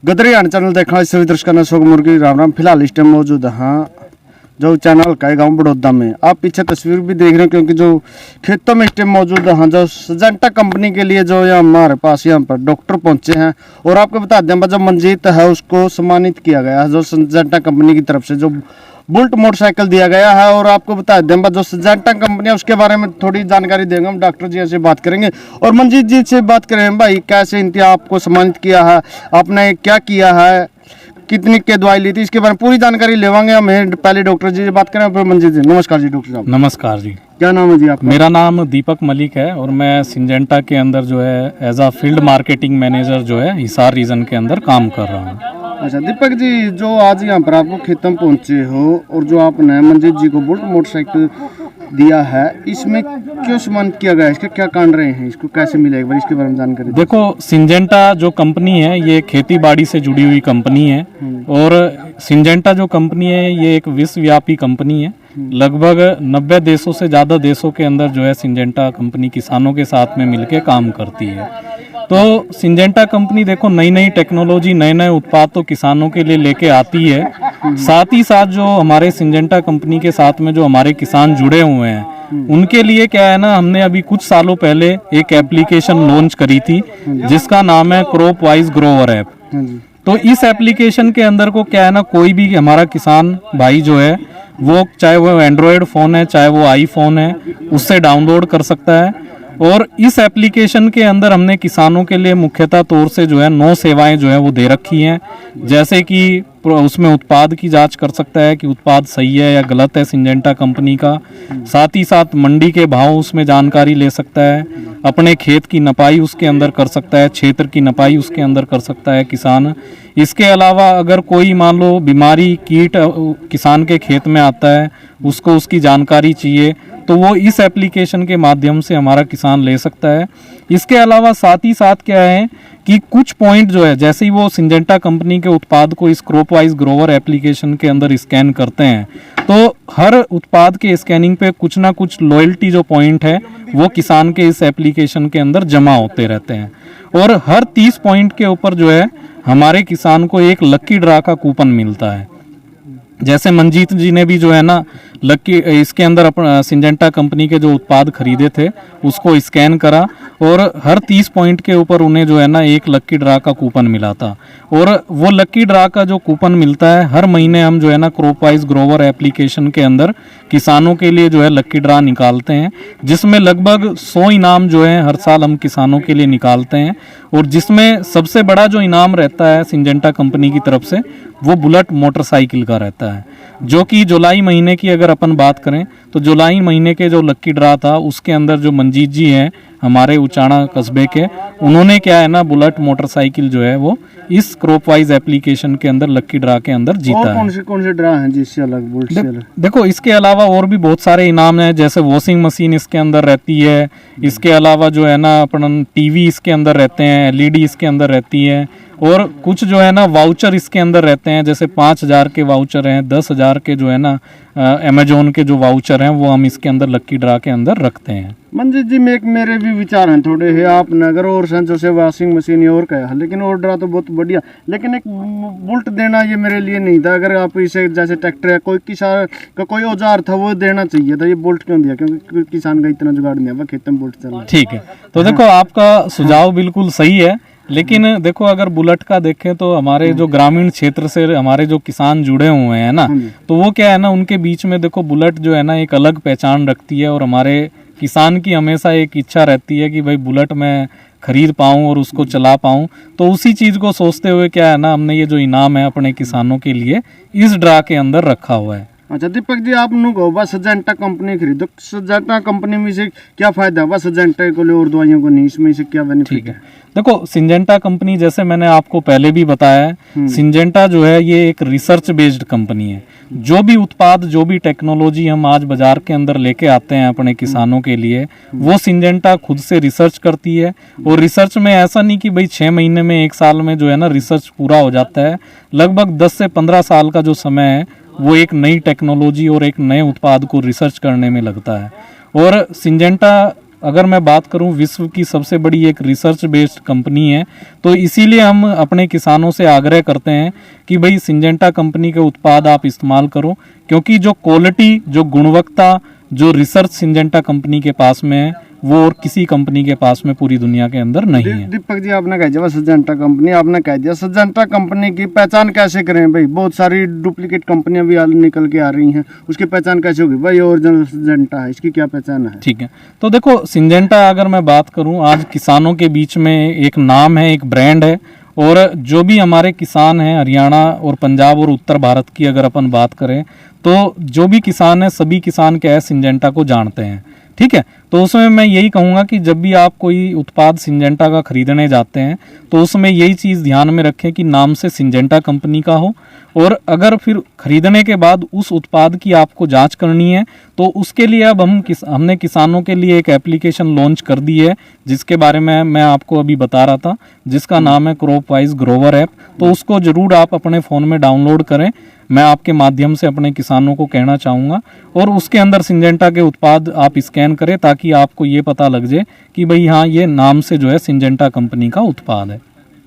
Gadri Haryana channel देखना सभी दर्शकों ने शोक मुर्गी राम राम। फिलहाल इस टाइम मौजूद हाँ जो चैनल का है गाँव बड़ौदा में। आप पीछे तस्वीर भी देख रहे हैं क्योंकि जो खेतों में इस टाइम मौजूद है हाँ जो सिंजेंटा कंपनी के लिए जो यहाँ हमारे पास यहाँ पर डॉक्टर पहुंचे हैं। और आपको बता दें जो मंजीत है उसको सम्मानित किया गया है जो सिंजेंटा कंपनी की तरफ से जो बुलेट मोटरसाइकिल दिया गया है। और आपको बता दें जो सिंजेंटा कंपनी है उसके बारे में थोड़ी जानकारी देंगे। हम डॉक्टर जी से बात करेंगे और मंजीत जी से बात करें भाई कैसे इनकी आपको सम्मानित किया है, आपने क्या किया है, कितनी के दवाई ली थी, इसके बारे में पूरी जानकारी लेवांगे। हम पहले डॉक्टर जी से बात करें फिर मंजीत जी। नमस्कार जी डॉक्टर साहब। नमस्कार जी। क्या नाम है जी आपका? मेरा नाम दीपक मलिक है और मैं सिंजेंटा के अंदर जो है as a field marketing manager जो है हिसार रीजन के अंदर काम कर रहा हूँ। अच्छा दीपक जी, जो आज यहाँ पर आपको खेतम पहुँचे हो और जो आपने मंजीत जी को बुलेट मोटरसाइकिल दिया है, इसमें क्यों सम्मानित किया गया है, इसके क्या कारण रहे हैं, इसको कैसे मिलेगा, इसके बारे में जानकारी। देखो सिंजेंटा जो कंपनी है ये खेती बाड़ी से जुड़ी हुई कंपनी है और सिंजेंटा जो कंपनी है ये एक विश्वव्यापी कंपनी है। लगभग 90 देशों से ज़्यादा देशों के अंदर जो है सिंजेंटा कंपनी किसानों के साथ में मिलके काम करती है। तो सिंजेंटा कंपनी देखो नई नई टेक्नोलॉजी नए नए उत्पाद तो किसानों के लिए लेके आती है। साथ ही साथ जो हमारे सिंजेंटा कंपनी के साथ में जो हमारे किसान जुड़े हुए हैं उनके लिए क्या है ना, हमने अभी कुछ सालों पहले एक एप्लीकेशन लॉन्च करी थी जिसका नाम है क्रॉप वाइज ग्रोवर ऐप। तो इस एप्लीकेशन के अंदर को क्या है ना, कोई भी हमारा किसान भाई जो है वो चाहे वो एंड्रॉयड फ़ोन है चाहे वो आईफोन है उससे डाउनलोड कर सकता है। और इस एप्लीकेशन के अंदर हमने किसानों के लिए मुख्यतः तौर से जो है 9 सेवाएं जो है वो दे रखी हैं। जैसे कि उसमें उत्पाद की जांच कर सकता है कि उत्पाद सही है या गलत है सिंजेंटा कंपनी का। साथ ही साथ मंडी के भाव उसमें जानकारी ले सकता है, अपने खेत की नपाई उसके अंदर कर सकता है, क्षेत्र की नपाई उसके अंदर कर सकता है किसान। इसके अलावा अगर कोई मान लो बीमारी कीट किसान के खेत में आता है उसको उसकी जानकारी चाहिए तो वो इस एप्लीकेशन के माध्यम से हमारा किसान ले सकता है। इसके अलावा साथ ही साथ क्या है कि कुछ पॉइंट जो है जैसे ही वो सिंजेंटा कंपनी के उत्पाद को इस क्रॉप वाइज ग्रोवर एप्लीकेशन के अंदर स्कैन करते हैं तो हर उत्पाद के स्कैनिंग पे कुछ ना कुछ लॉयल्टी जो पॉइंट है वो किसान के इस एप्लीकेशन के अंदर जमा होते रहते हैं। और हर 30 पॉइंट के ऊपर जो है हमारे किसान को एक लक्की ड्रा का कूपन मिलता है। जैसे मंजीत जी ने भी जो है ना लक्की इसके अंदर अपना सिंजेंटा कंपनी के जो उत्पाद खरीदे थे उसको स्कैन करा और हर 30 पॉइंट के ऊपर उन्हें जो है ना एक लक्की ड्रा का कूपन मिला था। और वो लक्की ड्रा का जो कूपन मिलता है हर महीने हम जो है ना क्रॉप वाइज ग्रोवर एप्लीकेशन के अंदर किसानों के लिए जो है लक्की ड्रा निकालते हैं जिसमें लगभग 100 इनाम जो है हर साल हम किसानों के लिए निकालते हैं। और जिसमें सबसे बड़ा जो इनाम रहता है सिंजेंटा कंपनी की तरफ से वो बुलेट मोटरसाइकिल का रहता है, जो कि जुलाई महीने की अगर अपन बात करें तो जुलाई महीने के जो लक्की ड्रा था उसके अंदर जो मंजीत जी हैं हमारे उचाणा कस्बे के, उन्होंने क्या है ना बुलेट मोटरसाइकिल जो है वो इस क्रॉप वाइज एप्लीकेशन के अंदर लक्की ड्रा के अंदर जीता है। कौन से ड्रा हैं जिससे अलग बुलेट से अलग? देखो इसके अलावा और भी बहुत सारे इनाम हैं जैसे वॉशिंग मशीन इसके अंदर रहती है। इसके अलावा जो है ना अपन टीवी इसके अंदर रहते हैं, एलईडी इसके अंदर रहती है और कुछ जो है ना वाउचर इसके अंदर रहते हैं जैसे 5000 के वाउचर हैं, 10,000 के जो है ना अमेजोन के जो वाउचर हैं वो हम इसके अंदर लक्की ड्रा के अंदर रखते हैं। मंजीत जी में एक मेरे भी विचार हैं थोड़े है, आप नगर और संजो से वॉशिंग मशीन और कहा लेकिन और ड्रा तो बहुत बढ़िया, लेकिन एक बुलेट देना ये मेरे लिए नहीं था। अगर आप इसे जैसे ट्रैक्टर है कोई किसान का कोई औजार था वो देना चाहिए था, ये बुलेट क्यों दिया? क्योंकि किसान का इतना जुगाड़ नहीं है, खेतों में बुलेट चल रहा है। ठीक है तो देखो आपका सुझाव बिल्कुल सही है, लेकिन देखो अगर बुलेट का देखें तो हमारे जो ग्रामीण क्षेत्र से हमारे जो किसान जुड़े हुए हैं ना तो वो क्या है ना उनके बीच में देखो बुलेट जो है ना एक अलग पहचान रखती है। और हमारे किसान की हमेशा एक इच्छा रहती है कि भाई बुलेट मैं खरीद पाऊं और उसको चला पाऊं। तो उसी चीज को सोचते हुए क्या है ना हमने ये जो इनाम है अपने किसानों के लिए इस ड्रा के अंदर रखा हुआ है। अच्छा दीपक जी, आप नु कहो सिंजेंटा कंपनी खरीदो, सिंजेंटा कंपनी में से क्या फायदा है सिंजेंटा को लिए और दवाइयों को नहीं, इसमें से क्या बेनिफिट है? देखो सिंजेंटा कंपनी जैसे मैंने आपको पहले भी बताया है सिंजेंटा जो है ये एक रिसर्च बेस्ड कंपनी है। जो भी उत्पाद जो भी टेक्नोलॉजी हम आज बाजार के अंदर लेके आते हैं अपने किसानों के लिए वो सिंजेंटा खुद से रिसर्च करती है। और रिसर्च में ऐसा नहीं कि भाई 6 महीने में 1 साल में जो है ना रिसर्च पूरा हो जाता है। लगभग 10 से 15 साल का जो समय है वो एक नई टेक्नोलॉजी और एक नए उत्पाद को रिसर्च करने में लगता है। और सिंजेंटा अगर मैं बात करूं विश्व की सबसे बड़ी एक रिसर्च बेस्ड कंपनी है, तो इसीलिए हम अपने किसानों से आग्रह करते हैं कि भाई सिंजेंटा कंपनी के उत्पाद आप इस्तेमाल करो, क्योंकि जो क्वालिटी, जो गुणवत्ता, जो रिसर्च सिंजेंटा कंपनी के पास में है वो और किसी कंपनी के पास में पूरी दुनिया के अंदर नहीं है। दीपक जी, आपने कह दिया सिंजेंटा कंपनी, आपने कह दिया सिंजेंटा कंपनी की पहचान कैसे करें भाई? बहुत सारी डुप्लीकेट कंपनियां भी निकल के आ रही हैं, उसकी पहचान कैसे होगी भाई? ओरिजिनल सिंजेंटा है, इसकी क्या पहचान है? ठीक है, तो देखो सिंजेंटा अगर मैं बात करूं, आज किसानों के बीच में एक नाम है, एक ब्रांड है, और जो भी हमारे किसान हैं हरियाणा और पंजाब और उत्तर भारत की अगर अपन बात करें, तो जो भी किसान है, सभी किसान क्या है, सिंजेंटा को जानते हैं। ठीक है, तो उसमें मैं यही कहूँगा कि जब भी आप कोई उत्पाद सिंजेंटा का खरीदने जाते हैं तो उसमें यही चीज़ ध्यान में रखें कि नाम से सिंजेंटा कंपनी का हो, और अगर फिर खरीदने के बाद उस उत्पाद की आपको जांच करनी है तो उसके लिए अब हमने किसानों के लिए एक एप्लीकेशन लॉन्च कर दी है, जिसके बारे में मैं आपको अभी बता रहा था, जिसका नाम है क्रॉपवाइज ग्रोवर ऐप। तो उसको ज़रूर आप अपने फ़ोन में डाउनलोड करें, मैं आपके माध्यम से अपने किसानों को कहना चाहूँगा, और उसके अंदर सिंजेंटा के उत्पाद आप स्कैन करें ताकि आपको ये पता लग जाए कि भाई हाँ, ये नाम से जो है सिंजेंटा कंपनी का उत्पाद है।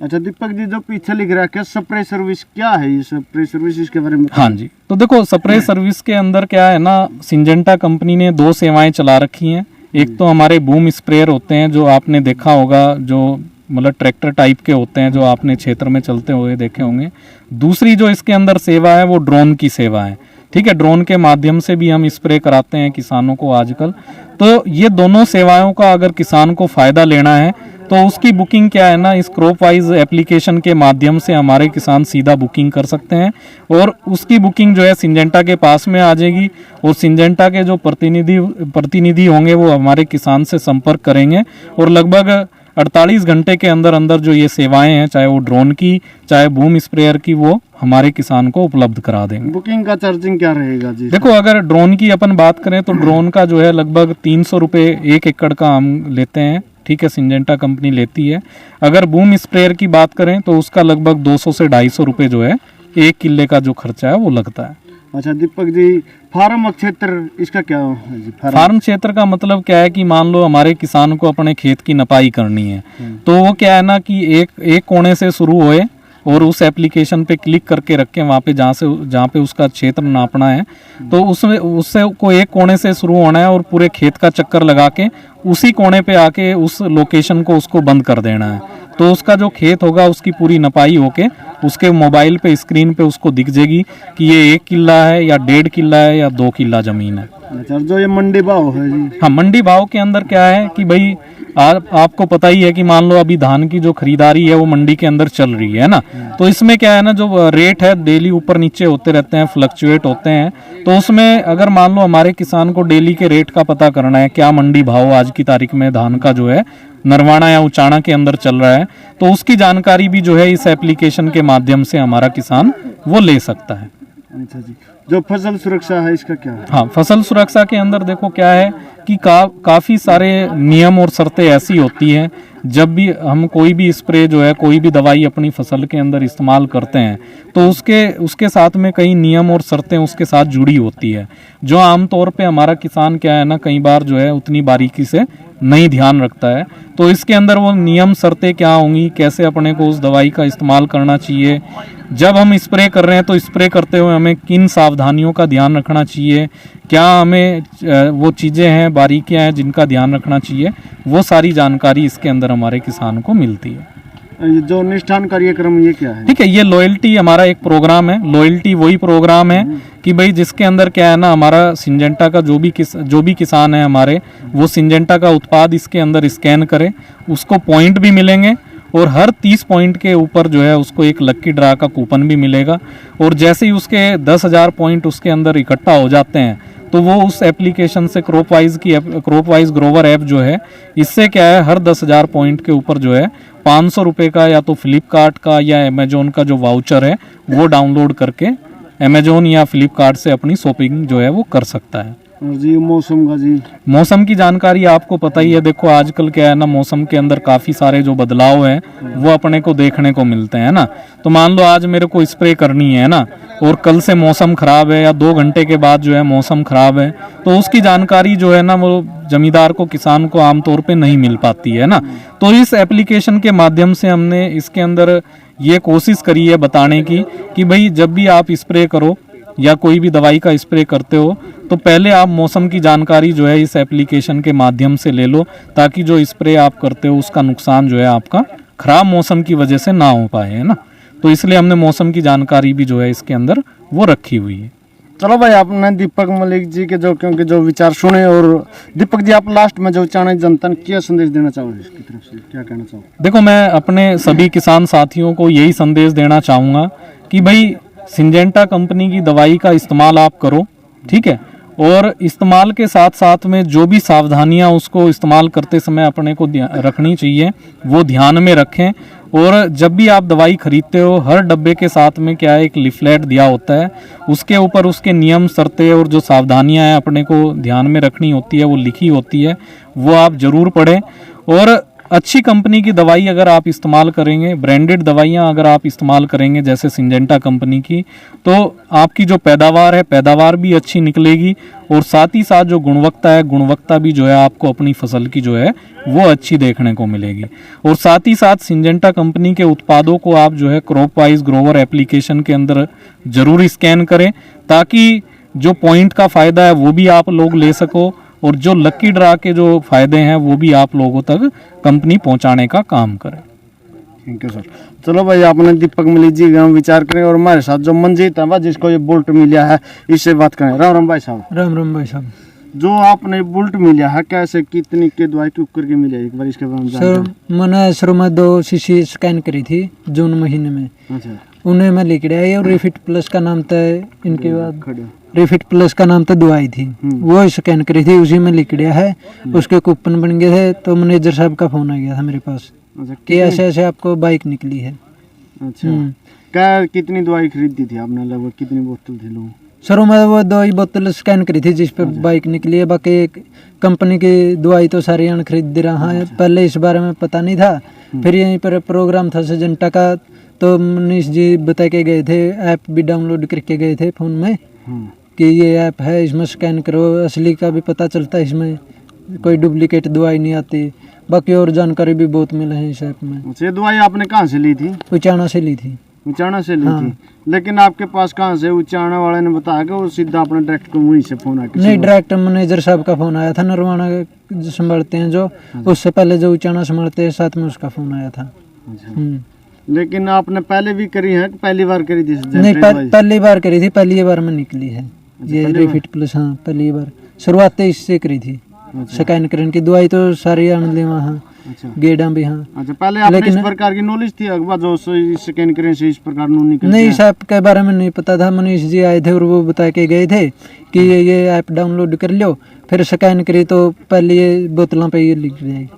अच्छा दीपक जी, जो पीछे लिख रहा है स्प्रे सर्विस, क्या है ये स्प्रे सर्विस, इसके बारे में? हाँ जी, तो देखो स्प्रे सर्विस के अंदर क्या है ना, सिंजेंटा कंपनी ने 2 सेवाएं चला रखी हैं। एक तो हमारे बूम स्प्रेयर होते हैं, जो आपने देखा होगा, जो मतलब ट्रैक्टर टाइप के होते हैं, जो आपने क्षेत्र में चलते हुए देखे होंगे। दूसरी जो इसके अंदर सेवा है वो ड्रोन की सेवा है। ठीक है, ड्रोन के माध्यम से भी हम स्प्रे कराते हैं किसानों को आजकल। तो ये दोनों सेवाओं का अगर किसान को फ़ायदा लेना है तो उसकी बुकिंग क्या है ना, इस क्रॉपवाइज एप्लीकेशन के माध्यम से हमारे किसान सीधा बुकिंग कर सकते हैं, और उसकी बुकिंग जो है सिंजेंटा के पास में आ जाएगी, और सिंजेंटा के जो प्रतिनिधि होंगे वो हमारे किसान से संपर्क करेंगे, और लगभग 48 घंटे के अंदर अंदर जो ये सेवाएं हैं, चाहे वो ड्रोन की, चाहे बूम स्प्रेयर की, वो हमारे किसान को उपलब्ध करा देंगे। बुकिंग का चार्जिंग क्या रहेगा जी? देखो, अगर ड्रोन की अपन बात करें तो ड्रोन का जो है लगभग 300 रुपये 1 एकड़ का हम लेते हैं। ठीक है, सिंजेंटा कंपनी लेती है। अगर बूम स्प्रेयर की बात करें तो उसका लगभग 200 से 250 रुपये जो है 1 किले का जो खर्चा है वो लगता है। अच्छा दीपक जी, फार्म क्षेत्र इसका क्या है जी? फार्म क्षेत्र का मतलब क्या है कि मान लो हमारे किसान को अपने खेत की नपाई करनी है, तो वो क्या है ना कि एक कोने से शुरू होए और उस एप्लीकेशन पे क्लिक करके रखें वहाँ पे, जहाँ पे उसका क्षेत्र नापना है, तो उससे को एक कोने से शुरू होना है और पूरे खेत का चक्कर लगा के उसी कोने पे आके उस लोकेशन को उसको बंद कर देना है। तो उसका जो खेत होगा उसकी पूरी नपाई होके उसके मोबाइल पे स्क्रीन पे उसको दिख जाएगी कि ये 1 किला है या 1.5 किला है या 2 किला जमीन है। अच्छा, जो ये मंडी भाव है जी? हाँ, मंडी भाव के अंदर क्या है कि भाई आपको पता ही है कि मान लो अभी धान की जो खरीदारी है वो मंडी के अंदर चल रही है ना, तो इसमें क्या है ना, जो रेट है डेली ऊपर नीचे होते रहते हैं, फ्लक्चुएट होते हैं। तो उसमें अगर मान लो हमारे किसान को डेली के रेट का पता करना है, क्या मंडी भाव आज की तारीख में धान का जो है नरवाना या उचाना के अंदर चल रहा है, तो उसकी जानकारी भी जो है इस एप्लीकेशन के माध्यम से हमारा किसान वो ले सकता है। अच्छा जी, जो फसल सुरक्षा है इसका क्या है? हाँ, फसल सुरक्षा के अंदर देखो क्या है कि काफ़ी सारे नियम और शर्तें ऐसी होती हैं, जब भी हम कोई भी स्प्रे जो है, कोई भी दवाई अपनी फसल के अंदर इस्तेमाल करते हैं तो उसके साथ में कई नियम और शर्तें उसके साथ जुड़ी होती है, जो आमतौर पे हमारा किसान क्या है ना, कई बार जो है उतनी बारीकी से नहीं ध्यान रखता है। तो इसके अंदर वो नियम शर्तें क्या होंगी, कैसे अपने को उस दवाई का इस्तेमाल करना चाहिए, जब हम स्प्रे कर रहे हैं तो स्प्रे करते हुए हमें किन सावधानियों का ध्यान रखना चाहिए, क्या हमें वो चीज़ें हैं, बारीकियां हैं जिनका ध्यान रखना चाहिए, वो सारी जानकारी इसके अंदर हमारे किसान को मिलती है। ये जो निष्ठान कार्यक्रम ये क्या है? ठीक है, ये लॉयल्टी हमारा एक प्रोग्राम है। लॉयल्टी वही प्रोग्राम है कि भाई जिसके अंदर क्या है ना, हमारा सिंजेंटा का जो भी किसान है हमारे, वो सिंजेंटा का उत्पाद इसके अंदर स्कैन करे, उसको पॉइंट भी मिलेंगे, और हर 30 पॉइंट के ऊपर जो है उसको एक लक्की ड्रा का कूपन भी मिलेगा। और जैसे ही उसके 10,000 पॉइंट उसके अंदर इकट्ठा हो जाते हैं तो वो उस एप्लीकेशन से क्रॉपवाइज ग्रोवर ऐप जो है, इससे क्या है, हर 10,000 पॉइंट के ऊपर जो है 500 रुपये का या तो फ्लिपकार्ट का या अमेजोन का जो वाउचर है वो डाउनलोड करके अमेजोन या फ्लिपकार्ट से अपनी शॉपिंग जो है वो कर सकता है। और जी मौसम का जी मौसम की जानकारी आपको पता ही है। देखो आजकल क्या है ना, मौसम के अंदर काफी सारे जो बदलाव हैं वो अपने को देखने को मिलते हैं ना। तो मान लो आज मेरे को स्प्रे करनी है ना, और कल से मौसम खराब है या 2 घंटे के बाद जो है मौसम खराब है, तो उसकी जानकारी जो है ना वो जमींदार को, किसान को आमतौर पे नहीं मिल पाती है ना। तो इस एप्लीकेशन के माध्यम से हमने इसके अंदर ये कोशिश करी है बताने की कि भाई जब भी आप स्प्रे करो या कोई भी दवाई का स्प्रे करते हो तो पहले आप मौसम की जानकारी जो है इस एप्लीकेशन के माध्यम से ले लो, ताकि जो स्प्रे आप करते हो उसका नुकसान जो है आपका खराब मौसम की वजह से ना हो पाए, है ना। तो इसलिए हमने मौसम की जानकारी भी जो है इसके अंदर वो रखी हुई है। चलो भाई, आपने दीपक मलिक जी के जो क्योंकि जो विचार सुने, और दीपक जी आप लास्ट में जो चाहना जनता ने क्या संदेश देना चाहोगे, इसकी तरफ से क्या कहना चाहोगे? देखो मैं अपने सभी किसान साथियों को यही संदेश देना चाहूँगा कि भाई सिंजेंटा कंपनी की दवाई का इस्तेमाल आप करो, ठीक है। और इस्तेमाल के साथ साथ में जो भी सावधानियां उसको इस्तेमाल करते समय अपने को रखनी चाहिए वो ध्यान में रखें। और जब भी आप दवाई खरीदते हो हर डब्बे के साथ में क्या है, एक लिफलेट दिया होता है, उसके ऊपर उसके नियम शर्तें और जो सावधानियां हैं अपने को ध्यान में रखनी होती है वो लिखी होती है, वो आप जरूर पढ़ें। और अच्छी कंपनी की दवाई अगर आप इस्तेमाल करेंगे, ब्रांडेड दवाइयाँ अगर आप इस्तेमाल करेंगे जैसे सिंजेंटा कंपनी की, तो आपकी जो पैदावार है पैदावार भी अच्छी निकलेगी, और साथ ही साथ जो गुणवत्ता है गुणवत्ता भी जो है आपको अपनी फसल की जो है वो अच्छी देखने को मिलेगी। और साथ ही साथ सिंजेंटा कंपनी के उत्पादों को आप जो है क्रॉप वाइज ग्रोवर एप्लीकेशन के अंदर जरूर स्कैन करें, ताकि जो पॉइंट का फ़ायदा है वो भी आप लोग ले सको, और जो लकी ड्रा के जो फायदे हैं वो भी आप लोगों तक कंपनी पहुंचाने का काम करे। Thank you sir. चलो भाई, आपने दीपक मलिक जी का विचार करें, और हमारे साथ जो मंजीत है जिसको ये बुलेट मिला है इससे बात करें। राम राम भाई साहब। राम राम भाई साहब। जो आपने बुलेट मिला है कैसे, कितनी के दवाई क्यों करके मिला, एक बार इसके बारे में सर मैंने शुरू में 2 शीशी स्कैन करी थी जून महीने में। अच्छा, उन्हें मैं लिख रहा है और रिफिट प्लस का नाम था, इनके बाद रिफिट प्लस का नाम तो दवाई थी, वो स्कैन करी थी, उसी में लिख दिया है। उसके कूपन बन गए थे, तो मैनेजर साहब का फोन आ गया था मेरे पास कि ऐसे ऐसे आपको बाइक निकली है। अच्छा, क्या कितनी दवाई खरीदी थी आपने, लगभग कितनी बोतल थी लोग? सर मैं वो 2 ही बोतल स्कैन करी थी जिस पे बाइक निकली है, बाकी कंपनी की दवाई तो सारी अन खरीद रहा है। पहले इस बारे में पता नहीं था, फिर यहीं पर प्रोग्राम था सिंजेंटा का, तो मनीष जी बता के गए थे, ऐप भी डाउनलोड करके गए थे फ़ोन में कि ये ऐप है, इसमें स्कैन करो, असली का भी पता चलता है, इसमें कोई डुप्लीकेट दवाई नहीं आती। बाकी और जानकारी भी बहुत मिले हैं इस ऐप में। ये दवाई आपने कहाँ से ली थी? उचाना से ली थी। उचाना से ली थी, लेकिन आपके पास कहाँ से? उचाना वाले ने बताया कि वो सीधा अपना डायरेक्ट वहीं से फोन आया? नहीं, डायरेक्ट मैनेजर साहब का फोन आया था, नरवाना संभालते हैं जो, उससे पहले जो उचाना संभालते हैं साथ में उसका फोन आया था। लेकिन आपने पहले भी करी है, पहली बार करी थी? नहीं, पहली बार करी थी, पहली बार में निकली है ये रिफिट प्लस। हाँ, पहली बार शुरुआत इससे करी थी। स्कैन करने की दवाई तो सारी आन ले वहाँ, गेड़ा भी। हाँ, अच्छा, पहले आपने इस प्रकार की नॉलेज थी अखबार जो स्कैन करने से इस प्रकार नहीं, इस ऐप के बारे में नहीं पता था। मनीष जी आए थे और वो बता के गए थे कि ये ऐप डाउनलोड कर लो, फिर स्कैन करी तो पहले ये बोतलों पे ये लिख जाएगी।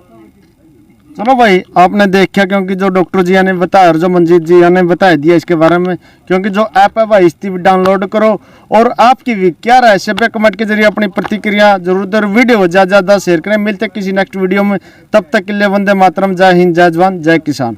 चलो भाई, आपने देखा क्योंकि जो डॉक्टर जी ने बताया और जो मंजीत जी ने बता दिया इसके बारे में, क्योंकि जो ऐप है भाई इसकी भी डाउनलोड करो, और आपकी भी क्या राय है कमेंट के जरिए अपनी प्रतिक्रिया जरूर वीडियो ज्यादा शेयर करें। मिलते किसी नेक्स्ट वीडियो में, तब तक के लिए वंदे मातरम, जय हिंद, जय जवान, जय किसान।